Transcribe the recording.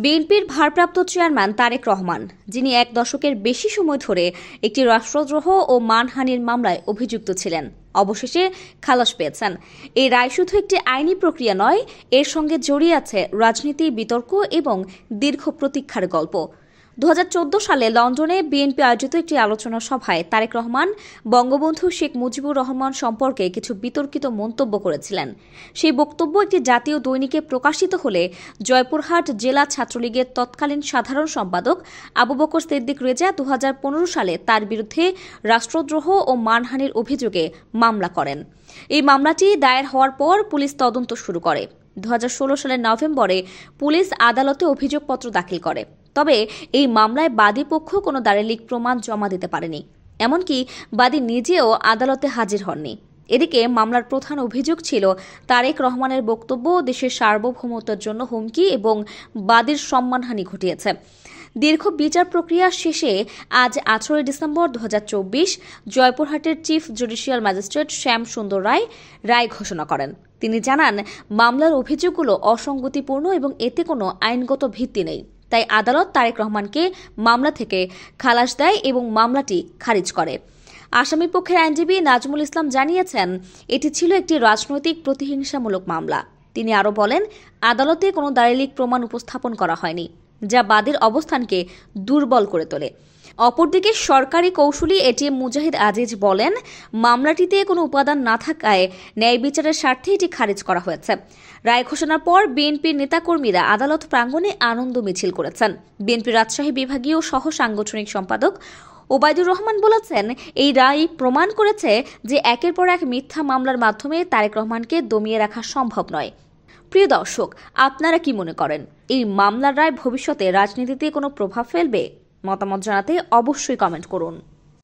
বিএনপির ভারপ্রাপ্ত চেয়ারম্যান তারেক রহমান, যিনি এক দশকের বেশি সময় ধরে একটি রাষ্ট্রদ্রোহ ও মানহানির মামলায় অভিযুক্ত ছিলেন, অবশেষে খালাস পেয়েছেন। এই রায় শুধু একটি আইনি প্রক্রিয়া নয়, এর সঙ্গে জড়িয়ে আছে রাজনীতি, বিতর্ক এবং দীর্ঘ প্রতীক্ষার গল্প। 2014 সালে লন্ডনে বিএনপি আয়োজিত একটি আলোচনা সভায় তারেক রহমান বঙ্গবন্ধু শেখ মুজিবুর রহমান সম্পর্কে কিছু বিতর্কিত মন্তব্য করেছিলেন। সেই বক্তব্য একটি জাতীয় দৈনিকে প্রকাশিত হলে জয়পুরহাট জেলা ছাত্রলীগের তৎকালীন সাধারণ সম্পাদক আবু বকর সিদ্দিক রেজা 2015 সালে তার বিরুদ্ধে রাষ্ট্রদ্রোহ ও মানহানির অভিযোগে মামলা করেন। এই মামলাটি দায়ের হওয়ার পর পুলিশ তদন্ত শুরু করে। 2016 সালের নভেম্বরে পুলিশ আদালতে অভিযোগপত্র দাখিল করে। তবে এই মামলায় বাদী পক্ষ কোনো দালিলিক প্রমাণ জমা দিতে পারেনি, এমনকি বাদী নিজেও আদালতে হাজির হননি। এদিকে মামলার প্রধান অভিযোগ ছিল তারেক রহমানের বক্তব্য দেশের সার্বভৌমত্বের জন্য হুমকি এবং বাদীর সম্মানহানি ঘটিয়েছে। দীর্ঘ বিচার প্রক্রিয়া শেষে আজ 18 ডিসেম্বর 2024 জয়পুরহাটের চিফ জুডিশিয়াল ম্যাজিস্ট্রেট শ্যাম সুন্দর রায় ঘোষণা করেন। তিনি জানান, মামলার অভিযোগগুলো অসঙ্গতিপূর্ণ এবং এতে কোনো আইনগত ভিত্তি নেই। তাই আদালত তারেক রহমানকে মামলা থেকে খালাস দেয় এবং মামলাটি খারিজ করে। আসামি পক্ষের আইনজীবী নাজমুল ইসলাম জানিয়েছেন, এটি ছিল একটি রাজনৈতিক প্রতিহিংসামূলক মামলা। তিনি আরও বলেন, আদালতে কোনো দালিলিক প্রমাণ উপস্থাপন করা হয়নি, যা বাদীর অবস্থানকে দুর্বল করে তোলে। অপরদিকে সরকারি কৌঁসুলি এটিএম মুজাহিদ আজিজ বলেন, মামলাটিতে কোনো উপাদান না থাকায় ন্যায় বিচারের স্বার্থে এটি খারিজ করা হয়েছে। রায় ঘোষণার পর বিএনপির নেতাকর্মীরা আদালত প্রাঙ্গণে আনন্দ মিছিল করেছেন। বিএনপির রাজশাহী বিভাগীয় সহ সাংগঠনিক সম্পাদক ওবায়দুর রহমান বলেছেন, এই রায় প্রমাণ করেছে যে একের পর এক মিথ্যা মামলার মাধ্যমে তারেক রহমানকে দমিয়ে রাখা সম্ভব নয়। প্রিয় দর্শক, আপনারা কি মনে করেন, এই মামলার রায় ভবিষ্যতে রাজনীতিতে কোনো প্রভাব ফেলবে? মতামত জানাতে অবশ্যই কমেন্ট করুন।